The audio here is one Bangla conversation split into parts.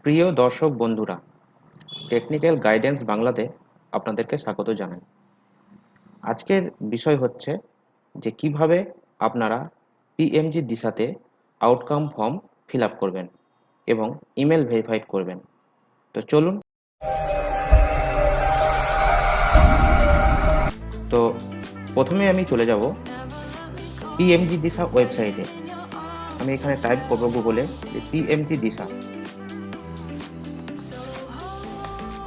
প্রিয় দর্শক বন্ধুরা, টেকনিক্যাল গাইডেন্স বাংলাতে আপনাদেরকে স্বাগত জানাই। আজকের বিষয় হচ্ছে যে কিভাবে আপনারা পিএমজি দিশাতে আউটকাম ফর্ম ফিল আপ করবেন এবং ইমেল ভেরিফাইড করবেন। তো চলুন। তো প্রথমে আমি চলে যাব পিএমজি দিশা ওয়েবসাইটে। আমি এখানে টাইপ করব গুগলে যে PMG Disha.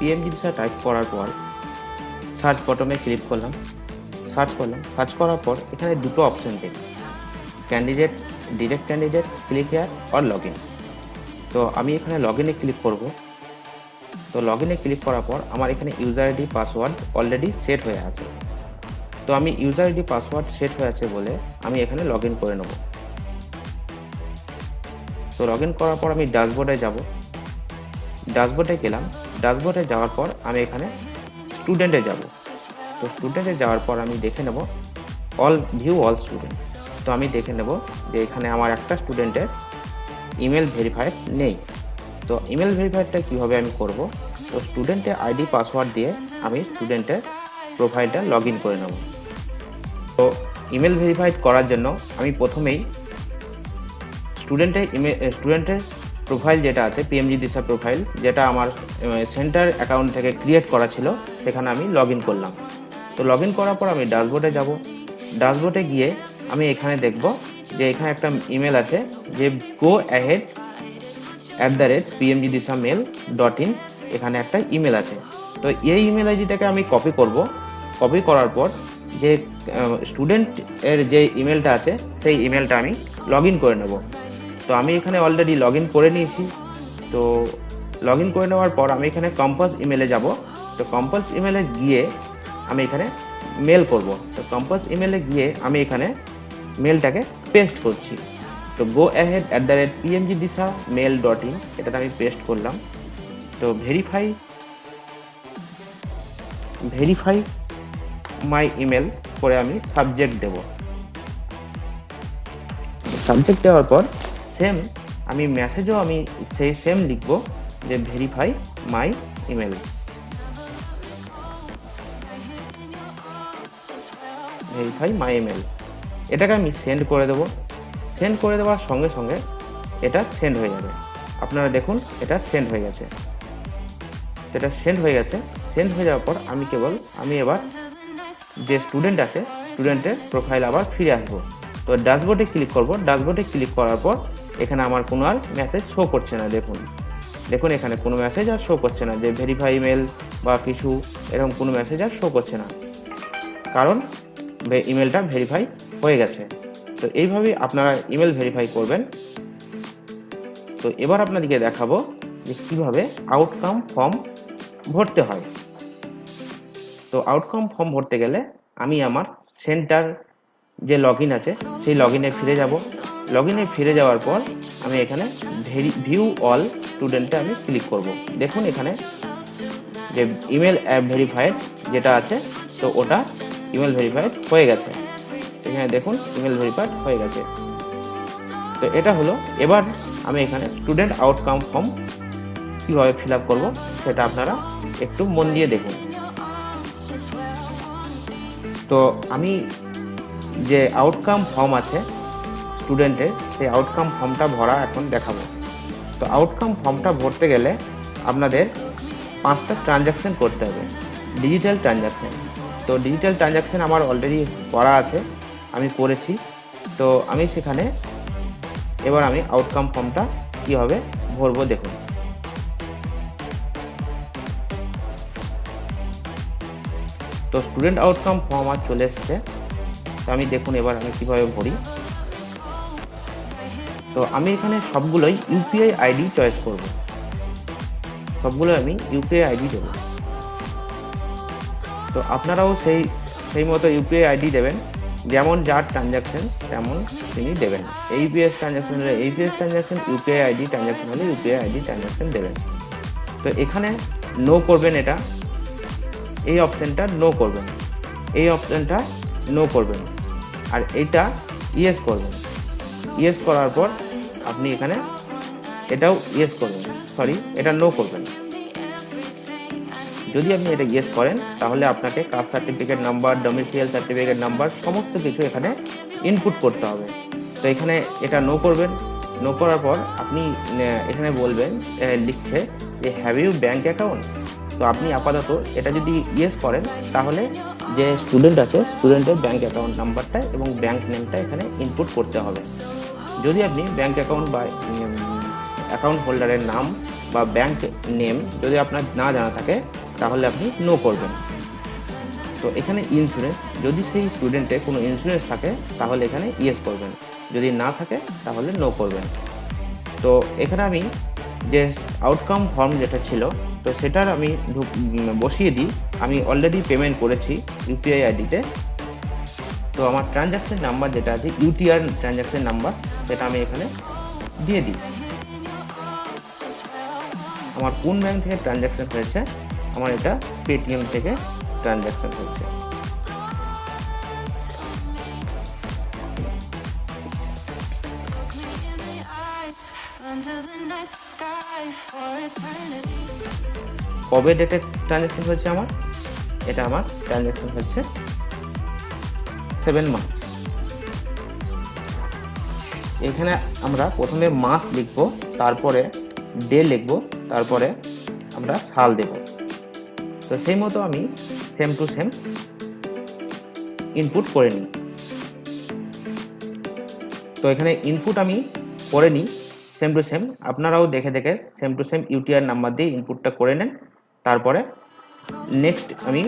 PMG Disha type করার পর সার্চ বটনে ক্লিক করলাম। সার্চ করার পর এখানে দুটো অপশন দেখি, candidate, direct candidate, click here আর লগ ইন। তো আমি এখানে লগ ইনে ক্লিক করব। তো লগ ইনে ক্লিক করার পর আমার এখানে user ID password already set হয়ে আছে। তো আমি ইউজার আইডি পাসওয়ার্ড সেট হয়ে আছে বলে আমি এখানে লগ ইন করে নেব। তো লগ ইন করার পর আমি ড্যাশবোর্ডে যাব। ড্যাশবোর্ডে গেলাম। ড্যাশবোর্ডে যাওয়ার পর আমি এখানে স্টুডেন্টে যাব। তো স্টুডেন্টে যাওয়ার পর আমি দেখে নেব ভিউ অল স্টুডেন্ট। তো আমি দেখে নেব যে এখানে আমার একটা স্টুডেন্টের ইমেল ভেরিফাইড নেই। তো ইমেল ভেরিফাইডটা কীভাবে আমি করব? তো স্টুডেন্টের আইডি পাসওয়ার্ড দিয়ে আমি স্টুডেন্টের প্রোফাইলটা লগ ইন করে নেব। তো ইমেল ভেরিফাইড করার জন্য আমি প্রথমেই স্টুডেন্টের প্রোফাইল যেটা আছে, পিএমজি দিশা প্রোফাইল, যেটা আমার সেন্টার অ্যাকাউন্ট থেকে ক্রিয়েট করা ছিল, সেখানে আমি লগ ইন করলাম। তো লগ ইন করার পর আমি ড্যাশবোর্ডে যাব। ড্যাশবোর্ডে গিয়ে আমি এখানে দেখব যে এখানে একটা ইমেল আছে যে goahead@pmgdisamail.in, এখানে একটা ইমেল আছে। তো এই ইমেল আইডিটাকে আমি কপি করব। কপি করার পর যে স্টুডেন্টের যে ইমেলটা আছে সেই ইমেলটা আমি লগ ইন করে নেব। তো আমি এখানে অলরেডি লগ ইন করে নিয়েছি। তো লগ ইন করে নেওয়ার পর আমি এখানে কম্পাস ইমেলে যাব। তো কম্পাস ইমেলে গিয়ে আমি এখানে মেল করব। তো কম্পাস ইমেলে গিয়ে আমি এখানে মেলটাকে পেস্ট করছি। তো goahead@pmgdisamail.in, এটাতে আমি পেস্ট করলাম। তো ভেরিফাই মাই ইমেল করে আমি সাবজেক্ট দেব। সাবজেক্ট দেওয়ার পর আমি মেসেজও আমি সেই সেম লিখব যে ভেরিফাই মাই ইমেল। এটাকে আমি সেন্ড করে দেব। সেন্ড করে দেওয়ার সঙ্গে সঙ্গে এটা সেন্ড হয়ে যাবে। আপনারা দেখুন, এটা সেন্ড হয়ে গেছে। এটা সেন্ড হয়ে গেছে। সেন্ড হয়ে যাওয়ার পর আমি এবার যে স্টুডেন্ট আছে, স্টুডেন্টের প্রোফাইল আবার ফিরে আসবো। তো ড্যাশবোর্ডে ক্লিক করব। ড্যাশবোর্ডে ক্লিক করার পর এখানে আমার কোনো আর মেসেজ শো করছে না। দেখুন এখানে কোনো মেসেজ আর শো করছে না যে ভেরিফাই ইমেল বা কিছু এরকম কোনো মেসেজ আর শো করছে না, কারণ ইমেলটা ভেরিফাই হয়ে গেছে। তো এইভাবেই আপনারা ইমেল ভেরিফাই করবেন। তো এবার আপনাদেরকে দেখাবো যে কীভাবে আউটকাম ফর্ম ভরতে হয়। তো আউটকাম ফর্ম ভরতে গেলে আমি আমার সেন্টার যে লগ ইন আছে সেই লগ ইনে ফিরে যাব। লগ ইনে ফিরে যাওয়ার পর আমি এখানে ভিউ অল স্টুডেন্টে আমি ক্লিক করব। দেখুন এখানে যে ইমেল ভেরিফাইড যেটা আছে, তো ওটা ইমেল ভেরিফাইড হয়ে গেছে। এখানে দেখুন ইমেল ভেরিফাইড হয়ে গেছে। তো এটা হলো। এবার আমি এখানে স্টুডেন্ট আউটকাম ফর্ম কীভাবে ফিল আপ করবো সেটা আপনারা একটু মন দিয়ে দেখুন। তো আমি যে আউটকাম ফর্ম আছে স্টুডেন্টের, সেই আউটকাম ফর্মটা ভরা এখন দেখাবো। তো আউটকাম ফর্মটা ভরতে গেলে আপনাদের 5টা ট্রানজ্যাকশন করতে হবে, ডিজিটাল ট্রানজ্যাকশন। তো ডিজিটাল ট্রানজ্যাকশন আমার অলরেডি করা আছে, আমি করেছি। তো আমি সেখানে এবার আমি আউটকাম ফর্মটা কীভাবে ভরবো দেখুন। তো স্টুডেন্ট আউটকাম ফর্ম আমার চলে এসেছে। তো আমি দেখুন এবার আমি কীভাবে ভরি। তো আমি এখানে সবগুলোই ইউপিআই আইডি চয়েস করব। সবগুলো আমি ইউপিআই আইডি দেব। তো আপনারাও সেই মতো ইউপিআই আইডি দেবেন, যেমন যার ট্রানজ্যাকশন তেমন তিনি দেবেন। ইউপিএস ট্রানজ্যাকশন হলে UPS transaction, UPI ID transaction হলে ইউপিআই আইডি ট্রানজ্যাকশন দেবেন। তো এখানে নো করবেন, এই অপশানটা নো করবেন, এই অপশানটা নো করবেন, আর এইটা ইয়েস করবেন। ইয়েস করার পর আপনি এখানে এটাও ইয়েস করবেন। সরি, এটা নো করবেন। যদি আপনি এটা ইয়েস করেন তাহলে আপনাকে caste certificate number, domicile certificate number সমস্ত কিছু এখানে ইনপুট করতে হবে। তো এখানে এটা নো করবেন। নো করার পর আপনি এখানে বলবেন, লিখছে যে হ্যাভ ইউ ব্যাঙ্ক অ্যাকাউন্ট। তো আপনি আপাতত এটা যদি ইয়েস করেন তাহলে যে স্টুডেন্ট আছে স্টুডেন্টের ব্যাঙ্ক অ্যাকাউন্ট নাম্বারটা এবং ব্যাঙ্ক নেমটা এখানে ইনপুট করতে হবে। যদি আপনি ব্যাঙ্ক অ্যাকাউন্ট বা অ্যাকাউন্ট হোল্ডারের নাম বা ব্যাঙ্ক নেম যদি আপনার না জানা থাকে তাহলে আপনি নো করবেন। তো এখানে ইন্স্যুরেন্স, যদি সেই স্টুডেন্টের কোনো ইন্স্যুরেন্স থাকে তাহলে এখানে ইয়েস করবেন, যদি না থাকে তাহলে নো করবেন। তো এখানে আমি যে আউটকাম ফর্ম যেটা ছিল তো সেটার আমি বসিয়ে দিই। আমি অলরেডি পেমেন্ট করেছি ইউপিআই আইডিতে। তো আমার ট্রানজ্যাকশন নাম্বার যেটা আছে ইউটিআর ট্রানজ্যাকশন নাম্বার সেটা আমি এখানে দিয়ে দিই। আমার কোন ব্যাংক থেকে ট্রানজ্যাকশন হয়েছে, আমার এটা পেটিএম থেকে ট্রানজ্যাকশন হয়েছে। কবে ডেটে ট্রানজ্যাকশন হয়েছে আমার, এটা আমার ট্রানজ্যাকশন হচ্ছে 7 মার্চ। এখানে আমরা প্রথমে মাস লিখবো, তারপরে ডে লিখবো, তারপরে আমরা সাল দেব। তো সেই মতো আমি সেম টু সেম ইনপুট করে নিই। তো এখানে ইনপুট আমি করে নিই সেম টু সেম, আপনারাও দেখে দেখে same to same UTR number দিয়ে ইনপুটটা করে নেন। তারপরে নেক্সট আমি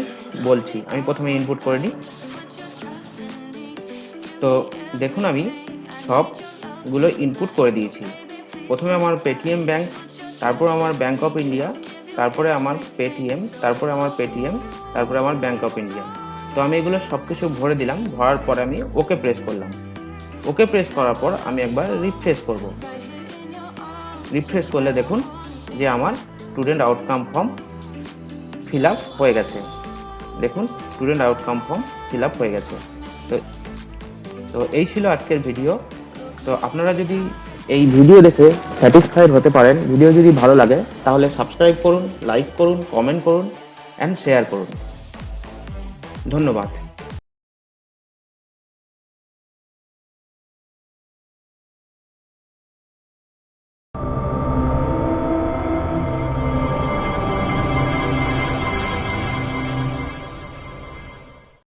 বলছি, আমি প্রথমে ইনপুট করে নিই। তো দেখুন আমি সবগুলো ইনপুট করে দিয়েছি। প্রথমে আমার পেটিএম ব্যাংক, তারপর আমার ব্যাংক অফ ইন্ডিয়া, তারপরে আমার পেটিএম, তারপরে আমার পেটিএম, তারপরে আমার ব্যাংক অফ ইন্ডিয়া। তো আমি এগুলো সব কিছু ভরে দিলাম। ভরার পরে আমি ওকে প্রেস করলাম। ওকে প্রেস করার পর আমি একবার রিফ্রেশ করব। রিফ্রেশ করলে দেখুন যে আমার student outcome form fill up হয়ে গেছে। দেখুন student outcome form fill up হয়ে গেছে। তো এই ছিল আজকের ভিডিও। তো আপনারা যদি এই ভিডিও দেখে স্যাটিসফাইড হতে পারেন, ভিডিও যদি ভালো লাগে তাহলে সাবস্ক্রাইব করুন, লাইক করুন, কমেন্ট করুন অ্যান্ড শেয়ার করুন। ধন্যবাদ।